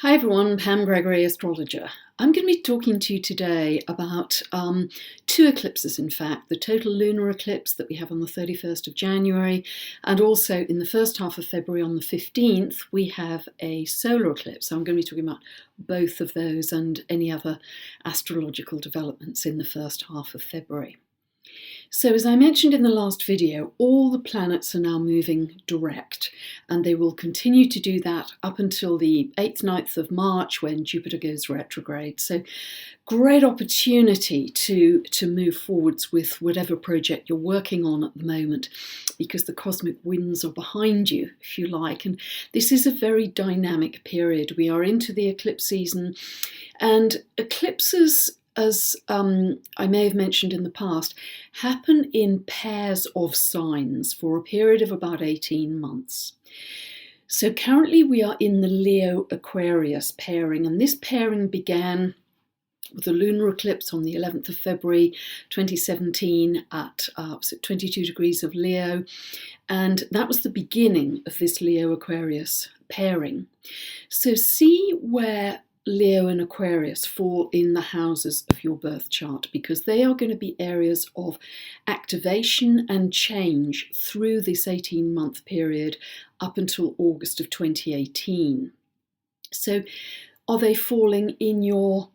Hi everyone, Pam Gregory, astrologer. I'm going to be talking to you today about two eclipses, in fact, the total lunar eclipse that we have on the 31st of January, and also in the first half of February on the 15th, we have a solar eclipse. So I'm going to be talking about both of those and any other astrological developments in the first half of February. So as I mentioned in the last video, all the planets are now moving direct, and they will continue to do that up until the 8th, 9th of March when Jupiter goes retrograde. So great opportunity to move forwards with whatever project you're working on at the moment, because the cosmic winds are behind you, if you like. And this is a very dynamic period. We are into the eclipse season, and eclipses, as I may have mentioned in the past, happen in pairs of signs for a period of about 18 months. So currently we are in the Leo-Aquarius pairing, and this pairing began with the lunar eclipse on the 11th of February 2017 at 22 degrees of Leo, and that was the beginning of this Leo-Aquarius pairing. So see where Leo and Aquarius fall in the houses of your birth chart, because they are going to be areas of activation and change through this 18-month period up until August of 2018. So are they falling in your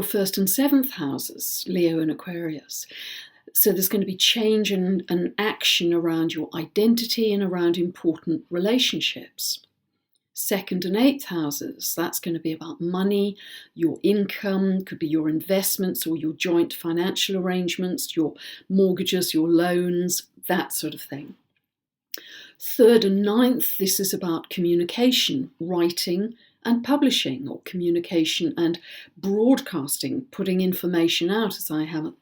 first and seventh houses, Leo and Aquarius? So there's going to be change and action around your identity and around important relationships. Second and eighth houses, that's going to be about money, your income, could be your investments or your joint financial arrangements, your mortgages, your loans, that sort of thing. Third and ninth, this is about communication, writing and publishing, or communication and broadcasting, putting information out as I am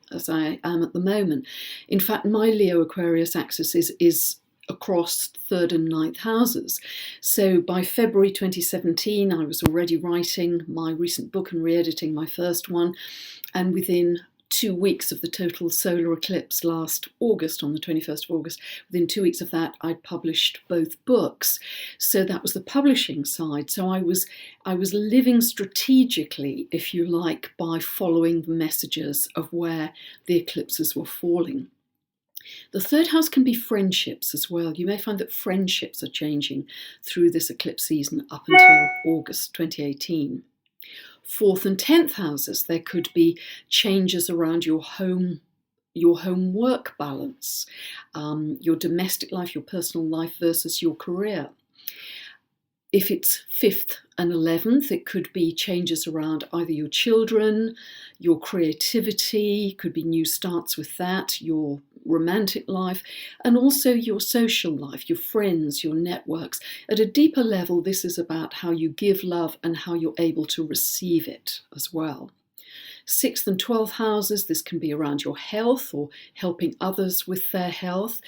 at the moment. In fact, my Leo Aquarius axis is across third and ninth houses. So by February 2017, I was already writing my recent book and re-editing my first one. And within 2 weeks of the total solar eclipse last August, on the 21st of August, within 2 weeks of that, I published both books. So that was the publishing side. So I was living strategically, if you like, by following the messages of where the eclipses were falling. The third house can be friendships as well. You may find that friendships are changing through this eclipse season up until August 2018. Fourth and 10th houses, there could be changes around your home-work balance, your domestic life, your personal life versus your career. If it's 5th and 11th, it could be changes around either your children, your creativity, could be new starts with that, your romantic life, and also your social life, your friends, your networks. At a deeper level, this is about how you give love and how you're able to receive it as well. 6th and 12th houses, this can be around your health or helping others with their health.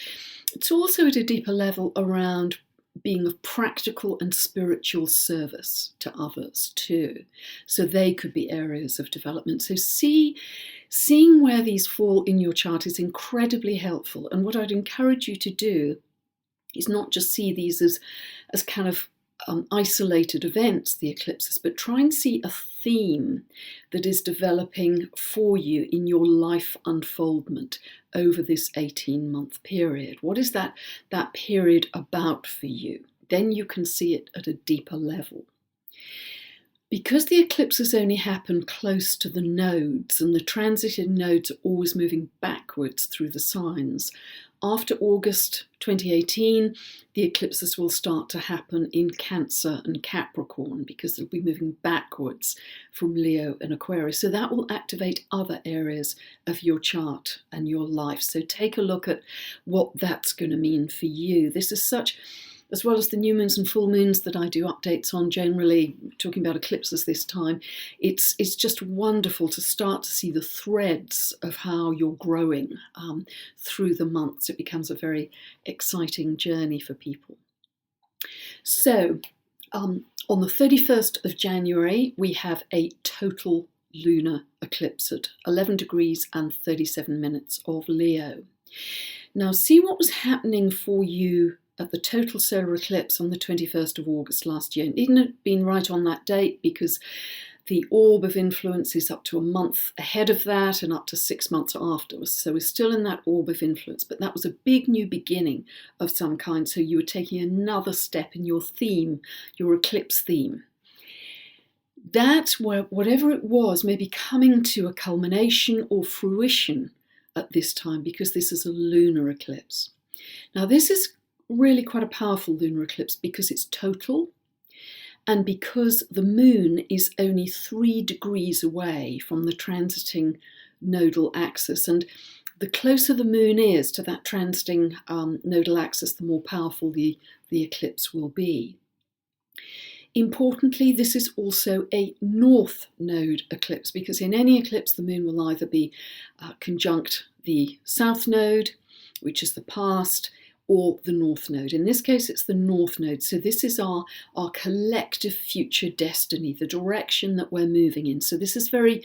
It's also at a deeper level around being of practical and spiritual service to others too. So they could be areas of development. So seeing where these fall in your chart is incredibly helpful. And what I'd encourage you to do is not just see these as kind of isolated events, the eclipses, but try and see a theme that is developing for you in your life unfoldment over this 18-month period. What is that period about for you? Then you can see it at a deeper level. Because the eclipses only happen close to the nodes, and the transiting nodes are always moving backwards through the signs, after August 2018, the eclipses will start to happen in Cancer and Capricorn, because they'll be moving backwards from Leo and Aquarius. So that will activate other areas of your chart and your life. So take a look at what that's going to mean for you. This is such, as well as the new moons and full moons that I do updates on generally, talking about eclipses this time, it's just wonderful to start to see the threads of how you're growing through the months. It becomes a very exciting journey for people. So on the 31st of January, we have a total lunar eclipse at 11 degrees and 37 minutes of Leo. Now see what was happening for you at the total solar eclipse on the 21st of August last year. It needn't have been right on that date because the orb of influence is up to a month ahead of that and up to 6 months afterwards. So we're still in that orb of influence, but that was a big new beginning of some kind. So you were taking another step in your theme, your eclipse theme. That, whatever it was, may be coming to a culmination or fruition at this time because this is a lunar eclipse. Now, this is really quite a powerful lunar eclipse because it's total and because the moon is only 3 degrees away from the transiting nodal axis. And the closer the moon is to that transiting nodal axis, the more powerful the eclipse will be. Importantly, this is also a north node eclipse because in any eclipse the moon will either be conjunct the south node, which is the past, or the north node. In this case it's the north node, so this is our collective future destiny, the direction that we're moving in. So this is very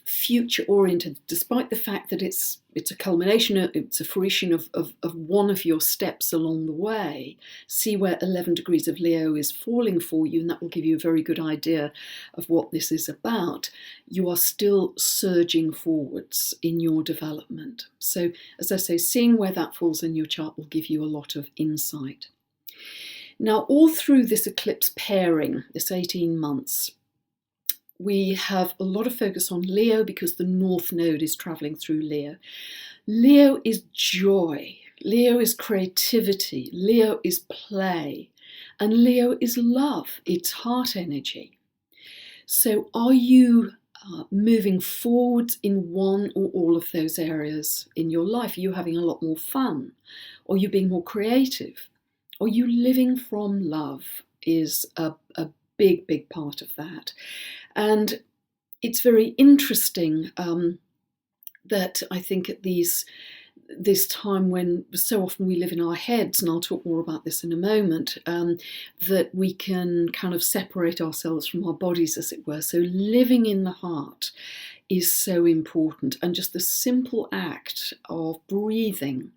future oriented, despite the fact that it's a culmination, it's a fruition of one of your steps along the way. See where 11 degrees of Leo is falling for you, and that will give you a very good idea of what this is about. You are still surging forwards in your development. So as I say, seeing where that falls in your chart will give you a lot of insight. Now, all through this eclipse pairing, this 18 months, we have a lot of focus on Leo because the North Node is travelling through Leo. Leo is joy, Leo is creativity, Leo is play, and Leo is love, it's heart energy. So are you moving forwards in one or all of those areas in your life? Are you having a lot more fun? Or are you being more creative? Or are you living from love is a big part of that. And it's very interesting that I think at this time when so often we live in our heads, and I'll talk more about this in a moment, that we can kind of separate ourselves from our bodies, as it were. So living in the heart is so important, and just the simple act of breathing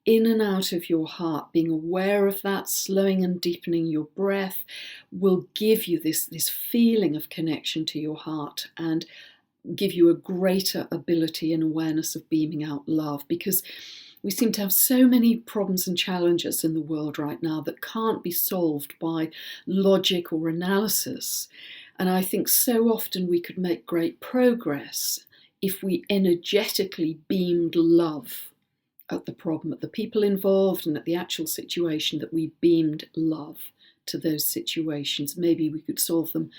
in and out of your heart, being aware of that, slowing and deepening your breath, will give you this feeling of connection to your heart and give you a greater ability and awareness of beaming out love, because we seem to have so many problems and challenges in the world right now that can't be solved by logic or analysis. And I think so often we could make great progress if we energetically beamed love at the problem, at the people involved, and at the actual situation, that we beamed love to those situations. Maybe we could solve them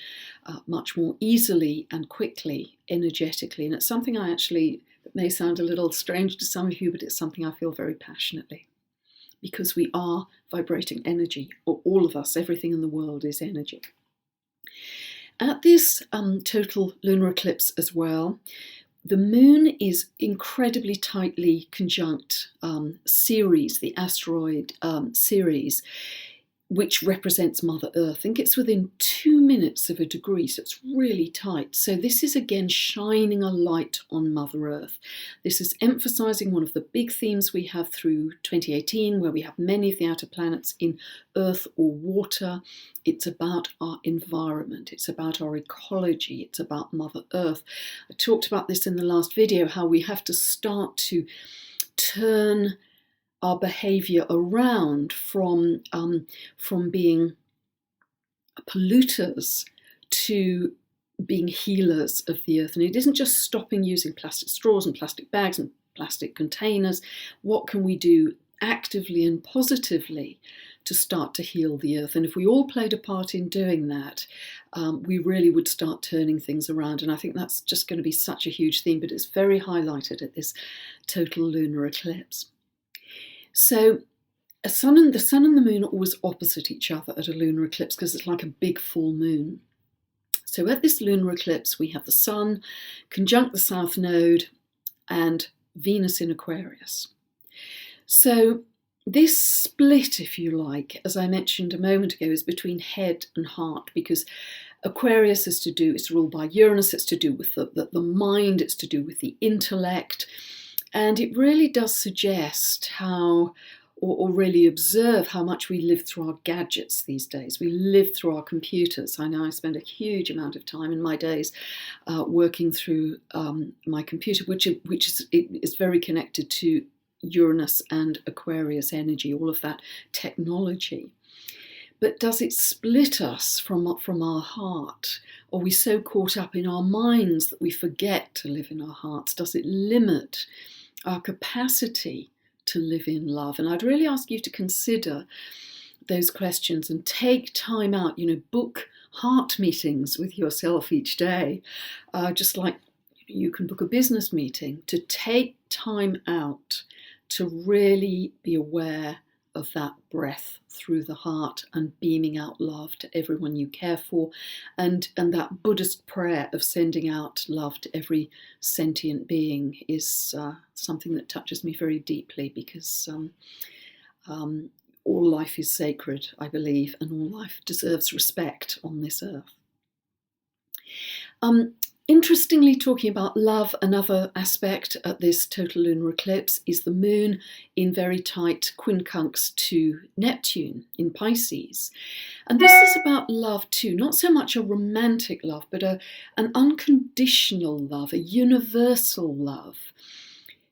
much more easily and quickly, energetically. And it's something it may sound a little strange to some of you, but it's something I feel very passionately, because we are vibrating energy, or all of us, everything in the world is energy. At this total lunar eclipse as well, the moon is incredibly tightly conjunct Ceres, the asteroid Ceres, which represents Mother Earth. I think it's within 2 minutes of a degree, so it's really tight. So this is again shining a light on Mother Earth. This is emphasising one of the big themes we have through 2018, where we have many of the outer planets in earth or water. It's about our environment, it's about our ecology, it's about Mother Earth. I talked about this in the last video, how we have to start to turn our behaviour around from being polluters to being healers of the earth. And it isn't just stopping using plastic straws and plastic bags and plastic containers. What can we do actively and positively to start to heal the earth? And if we all played a part in doing that, we really would start turning things around. And I think that's just going to be such a huge theme, but it's very highlighted at this total lunar eclipse. So the sun and the moon are always opposite each other at a lunar eclipse because it's like a big full moon. So at this lunar eclipse, we have the sun conjunct the south node and Venus in Aquarius. So this split, if you like, as I mentioned a moment ago, is between head and heart, because Aquarius is ruled by Uranus, it's to do with the mind, it's to do with the intellect. And it really does suggest how or really observe how much we live through our gadgets these days. We live through our computers. I know I spend a huge amount of time in my days working through my computer, which is very connected to Uranus and Aquarius energy, all of that technology. But does it split us from our heart? Are we so caught up in our minds that we forget to live in our hearts? Does it limit our capacity to live in love? And I'd really ask you to consider those questions and take time out, book heart meetings with yourself each day, just like you can book a business meeting, to take time out to really be aware of that breath through the heart and beaming out love to everyone you care for, and that Buddhist prayer of sending out love to every sentient being is something that touches me very deeply, because all life is sacred, I believe, and all life deserves respect on this earth. Interestingly, talking about love, another aspect at this total lunar eclipse is the moon in very tight quincunx to Neptune in Pisces. And this is about love too, not so much a romantic love, but an unconditional love, a universal love.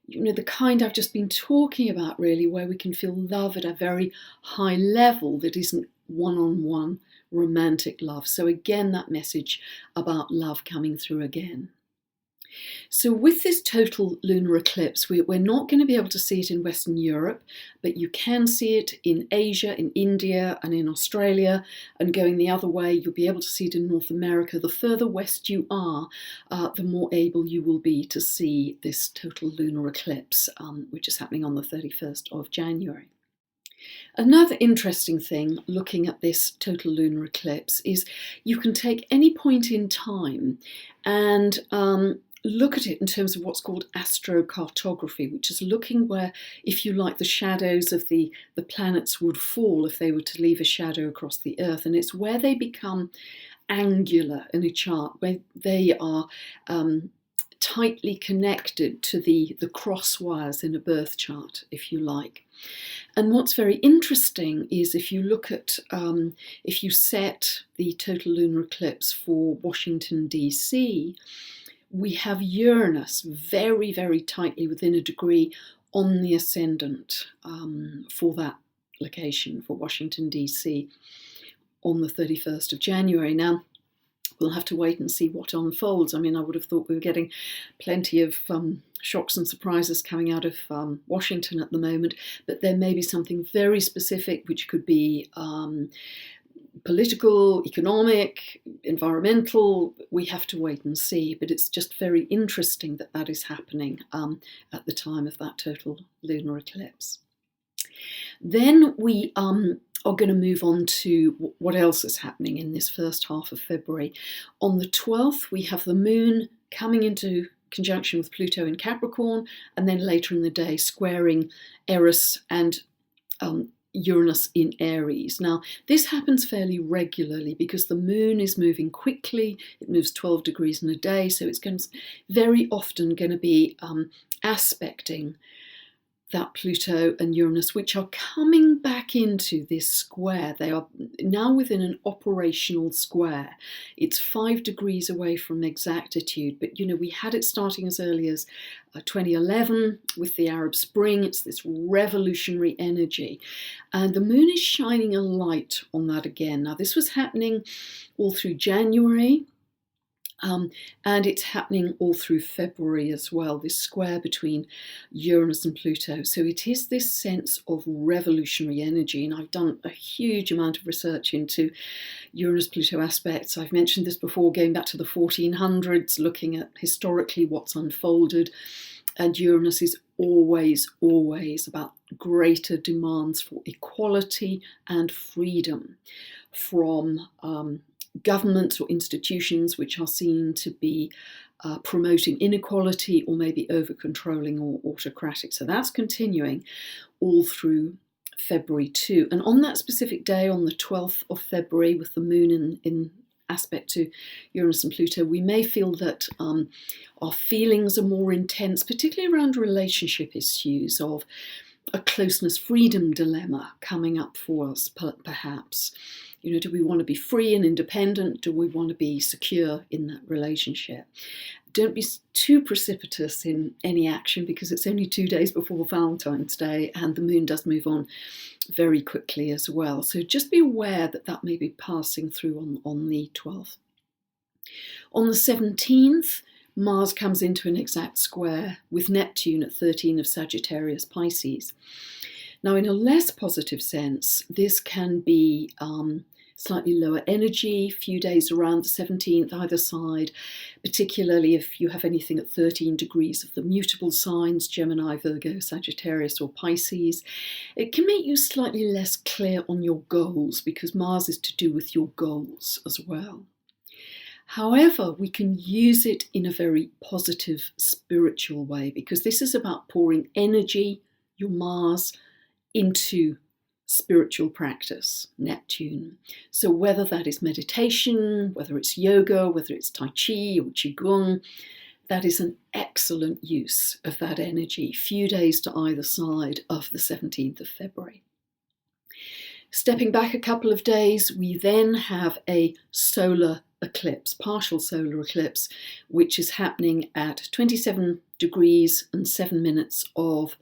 The kind I've just been talking about, really, where we can feel love at a very high level that isn't one-on-one romantic love. So again, that message about love coming through again. So with this total lunar eclipse, we're not going to be able to see it in Western Europe, but you can see it in Asia, in India, and in Australia. And going the other way, you'll be able to see it in North America. The further west you are, the more able you will be to see this total lunar eclipse, which is happening on the 31st of January. Another interesting thing looking at this total lunar eclipse is you can take any point in time and look at it in terms of what's called astrocartography, which is looking where, if you like, the shadows of the planets would fall if they were to leave a shadow across the Earth. And it's where they become angular in a chart, where they are tightly connected to the cross wires in a birth chart, if you like. And what's very interesting is if you look at, if you set the total lunar eclipse for Washington, D.C., we have Uranus very, very tightly within a degree on the ascendant for that location, for Washington, D.C., on the 31st of January. Now, we'll have to wait and see what unfolds. I mean, I would have thought we were getting plenty of shocks and surprises coming out of Washington at the moment, but there may be something very specific, which could be political, economic, environmental. We have to wait and see, but it's just very interesting that that is happening at the time of that total lunar eclipse. Then we are going to move on to what else is happening in this first half of February. On the 12th, we have the moon coming into conjunction with Pluto in Capricorn, and then later in the day squaring Eris and Uranus in Aries. Now, this happens fairly regularly because the moon is moving quickly. It moves 12 degrees in a day, so it's very often going to be aspecting that Pluto and Uranus, which are coming back into this square. They are now within an operational square. It's 5 degrees away from exactitude, but we had it starting as early as 2011 with the Arab Spring. It's this revolutionary energy, and the moon is shining a light on that again. Now, this was happening all through January. And it's happening all through February as well, this square between Uranus and Pluto. So it is this sense of revolutionary energy. And I've done a huge amount of research into Uranus-Pluto aspects. I've mentioned this before, going back to the 1400s, looking at historically what's unfolded. And Uranus is always, always about greater demands for equality and freedom from governments or institutions which are seen to be promoting inequality or maybe over-controlling or autocratic. So that's continuing all through February too. And on that specific day, on the 12th of February, with the moon in aspect to Uranus and Pluto, we may feel that our feelings are more intense, particularly around relationship issues of a closeness freedom dilemma coming up for us, perhaps. Do we want to be free and independent? Do we want to be secure in that relationship? Don't be too precipitous in any action, because it's only 2 days before Valentine's Day and the moon does move on very quickly as well. So just be aware that that may be passing through on the 12th. On the 17th, Mars comes into an exact square with Neptune at 13 of Sagittarius Pisces. Now, in a less positive sense, this can be slightly lower energy, few days around the 17th either side, particularly if you have anything at 13 degrees of the mutable signs, Gemini, Virgo, Sagittarius or Pisces. It can make you slightly less clear on your goals, because Mars is to do with your goals as well. However, we can use it in a very positive spiritual way, because this is about pouring energy, your Mars, into spiritual practice, Neptune. So whether that is meditation, whether it's yoga, whether it's Tai Chi or Qigong, that is an excellent use of that energy, few days to either side of the 17th of February. Stepping back a couple of days, we then have a solar eclipse, partial solar eclipse, which is happening at 27 degrees and 7 minutes of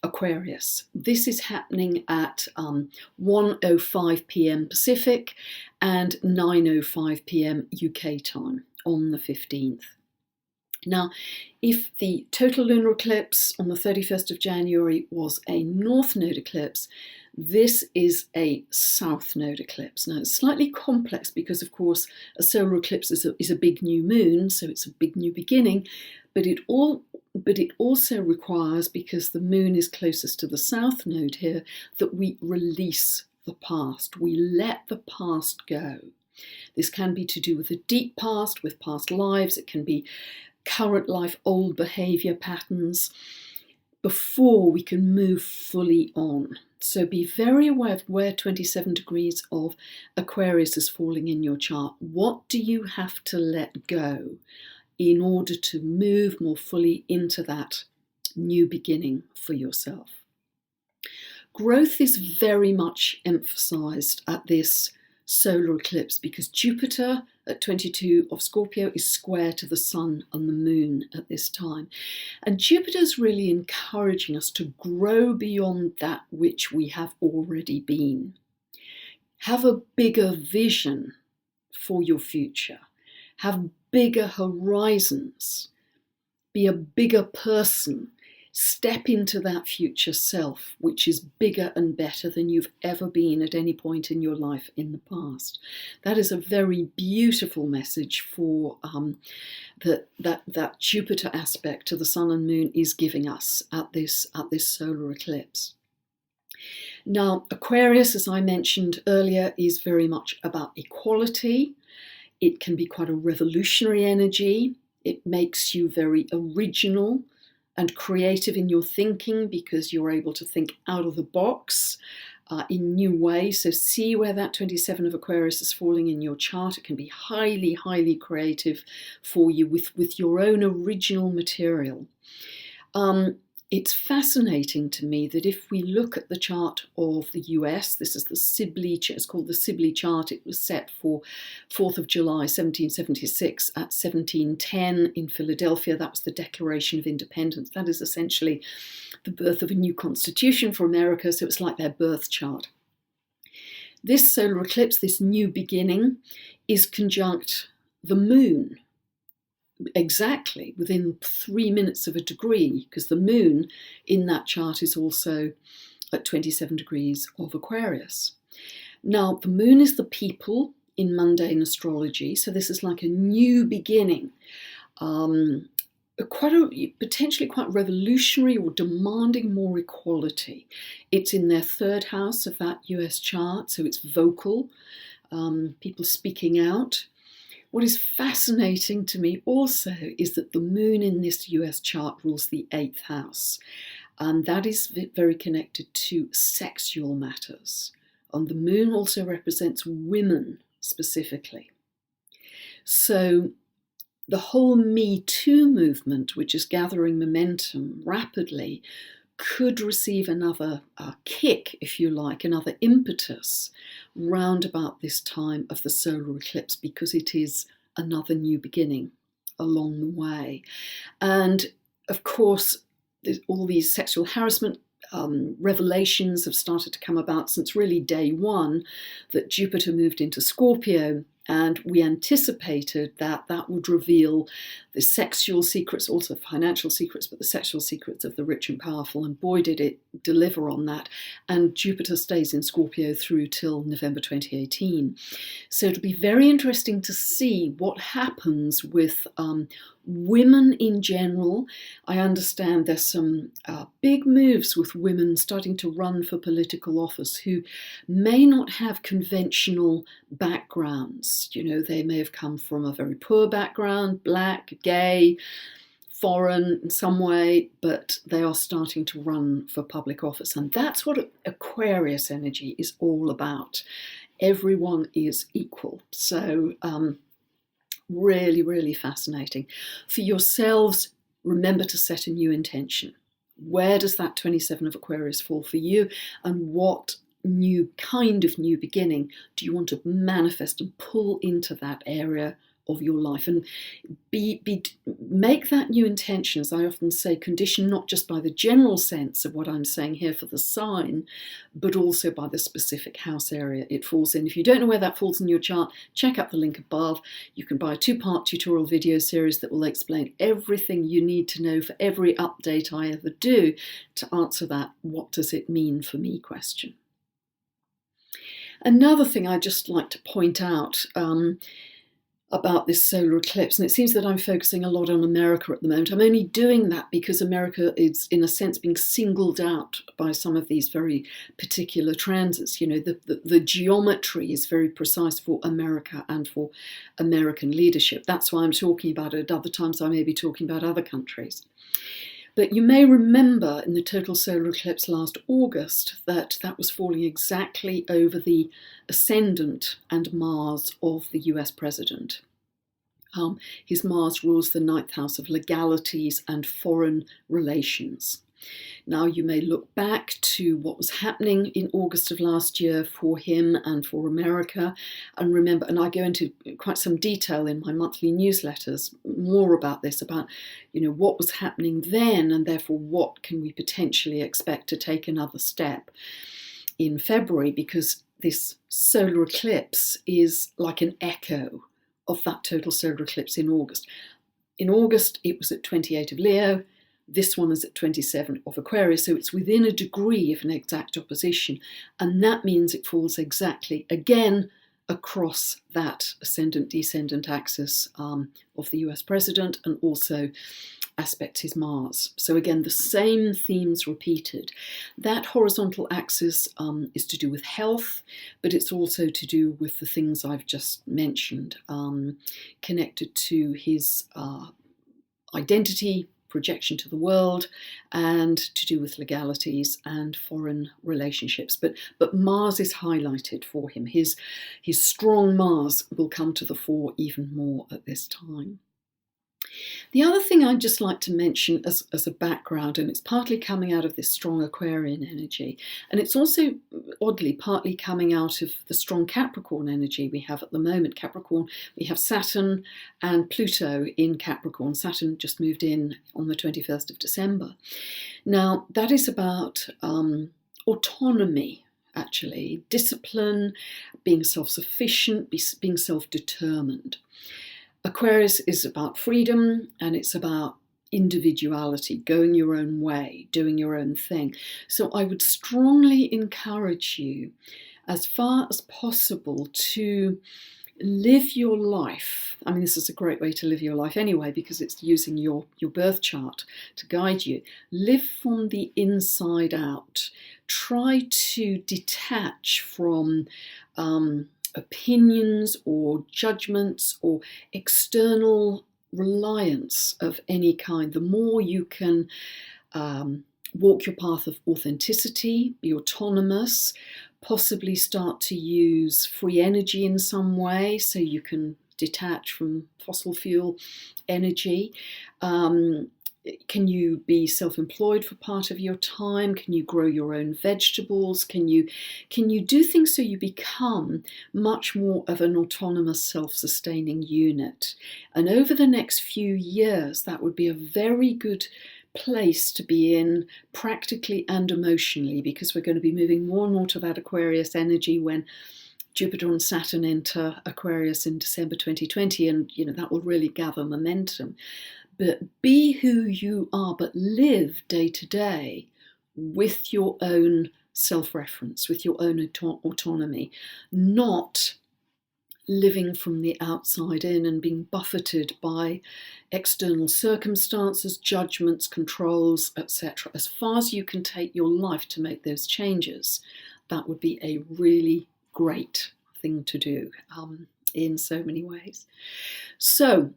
Aquarius. This is happening at 1:05 p.m. Pacific and 9:05 p.m. UK time on the 15th. Now, if the total lunar eclipse on the 31st of January was a north node eclipse, this is a south node eclipse. Now, it's slightly complex because, of course, a solar eclipse is a big new moon, so it's a big new beginning, but it also requires, because the moon is closest to the south node here, that we release the past. We let the past go. This can be to do with the deep past, with past lives. It can be current life, old behaviour patterns, before we can move fully on. So be very aware of where 27 degrees of Aquarius is falling in your chart. What do you have to let go in order to move more fully into that new beginning for yourself? Growth is very much emphasised at this solar eclipse because Jupiter at 22 of Scorpio is square to the Sun and the Moon at this time. And Jupiter's really encouraging us to grow beyond that which we have already been. Have a bigger vision for your future. Have bigger horizons. Be a bigger person. Step into that future self, which is bigger and better than you've ever been at any point in your life in the past. That is a very beautiful message for that Jupiter aspect to the Sun and Moon is giving us at this solar eclipse. Now, Aquarius, as I mentioned earlier, is very much about equality. It can be quite a revolutionary energy. It makes you very original and creative in your thinking because you're able to think out of the box in new ways. So see where that 27 of Aquarius is falling in your chart. It can be highly, highly creative for you with your own original material. It's fascinating to me that if we look at the chart of the US, this is the Sibley, it's called the Sibley chart. It was set for 4th of July, 1776 at 1710 in Philadelphia. That was the Declaration of Independence. That is essentially the birth of a new constitution for America. So it's like their birth chart. This solar eclipse, this new beginning, is conjunct the moon. Exactly within 3 minutes of a degree, because the moon in that chart is also at 27 degrees of Aquarius. Now, the moon is the people in mundane astrology, so this is like a new beginning, potentially quite revolutionary or demanding more equality. It's in their third house of that US chart, so it's vocal, people speaking out. What is fascinating to me also is that the moon in this US chart rules the 8th house, and that is very connected to sexual matters. And the moon also represents women specifically. So the whole Me Too movement, which is gathering momentum rapidly, could receive another kick, if you like, another impetus round about this time of the solar eclipse, because it is another new beginning along the way. And of course, all these sexual harassment revelations have started to come about since really day one that Jupiter moved into Scorpio. And we anticipated that that would reveal the sexual secrets, also financial secrets, but the sexual secrets of the rich and powerful. And boy, did it deliver on that. And Jupiter stays in Scorpio through till November 2018. So it'll be very interesting to see what happens with women in general. I understand there's some big moves with women starting to run for political office who may not have conventional backgrounds. You know, they may have come from a very poor background, black, gay, foreign in some way, but they are starting to run for public office. And that's what Aquarius energy is all about. Everyone is equal. So really, really fascinating. For yourselves, remember to set a new intention. Where does that 27 of Aquarius fall for you? And what new beginning do you want to manifest and pull into that area of your life? And make that new intention, as I often say, conditioned not just by the general sense of what I'm saying here for the sign, but also by the specific house area it falls in. If you don't know where that falls in your chart, check out the link above. You can buy a 2-part tutorial video series that will explain everything you need to know for every update I ever do to answer that "what does it mean for me" question. Another thing I'd just like to point out about this solar eclipse, and it seems that I'm focusing a lot on America at the moment. I'm only doing that because America is, in a sense, being singled out by some of these very particular transits. You know, the geometry is very precise for America and for American leadership. That's why I'm talking about it. At other times I may be talking about other countries. But you may remember in the total solar eclipse last August that was falling exactly over the ascendant and Mars of the US president. His Mars rules the 9th house of legalities and foreign relations. Now you may look back to what was happening in August of last year for him and for America, and remember, and I go into quite some detail in my monthly newsletters more about this, about, you know, what was happening then, and therefore what can we potentially expect to take another step in February, because this solar eclipse is like an echo of that total solar eclipse in August. In August it was at 28 of Leo. This one is at 27 of Aquarius, so it's within a degree of an exact opposition. And that means it falls exactly, again, across that ascendant-descendant axis of the US president, and also aspects his Mars. So again, the same themes repeated. That horizontal axis is to do with health, but it's also to do with the things I've just mentioned, connected to his identity, projection to the world, and to do with legalities and foreign relationships. But Mars is highlighted for him. His strong Mars will come to the fore even more at this time. The other thing I'd just like to mention as a background, and it's partly coming out of this strong Aquarian energy, and it's also, oddly, partly coming out of the strong Capricorn energy we have at the moment. Capricorn, we have Saturn and Pluto in Capricorn. Saturn just moved in on the 21st of December. Now, that is about autonomy, actually, discipline, being self-sufficient, being self-determined. Aquarius is about freedom, and it's about individuality, going your own way, doing your own thing. So I would strongly encourage you, as far as possible, to live your life. I mean, this is a great way to live your life anyway, because it's using your birth chart to guide you. Live from the inside out. Try to detach from opinions or judgments or external reliance of any kind. The more you can walk your path of authenticity, be autonomous, possibly start to use free energy in some way so you can detach from fossil fuel energy, Can you be self-employed for part of your time? Can you grow your own vegetables? Can you do things so you become much more of an autonomous, self-sustaining unit? And over the next few years, that would be a very good place to be in, practically and emotionally, because we're going to be moving more and more to that Aquarius energy when Jupiter and Saturn enter Aquarius in December 2020, and that will really gather momentum. But be who you are, but live day to day with your own self-reference, with your own autonomy, not living from the outside in and being buffeted by external circumstances, judgments, controls, etc. As far as you can take your life to make those changes, that would be a really great thing to do in so many ways. So,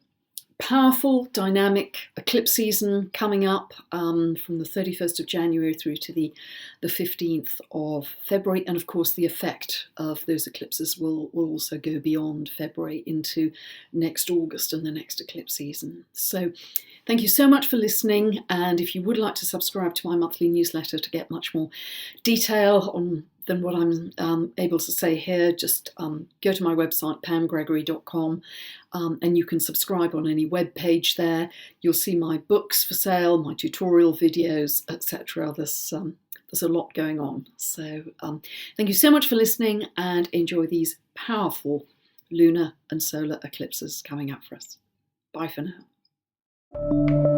powerful, dynamic eclipse season coming up from the 31st of January through to the 15th of February. And of course, the effect of those eclipses will also go beyond February into next August and the next eclipse season. So thank you so much for listening. And if you would like to subscribe to my monthly newsletter to get much more detail than what I'm able to say here, just go to my website, pamgregory.com, and you can subscribe on any web page there. You'll see my books for sale, my tutorial videos, etc. There's a lot going on. So thank you so much for listening, and enjoy these powerful lunar and solar eclipses coming up for us. Bye for now.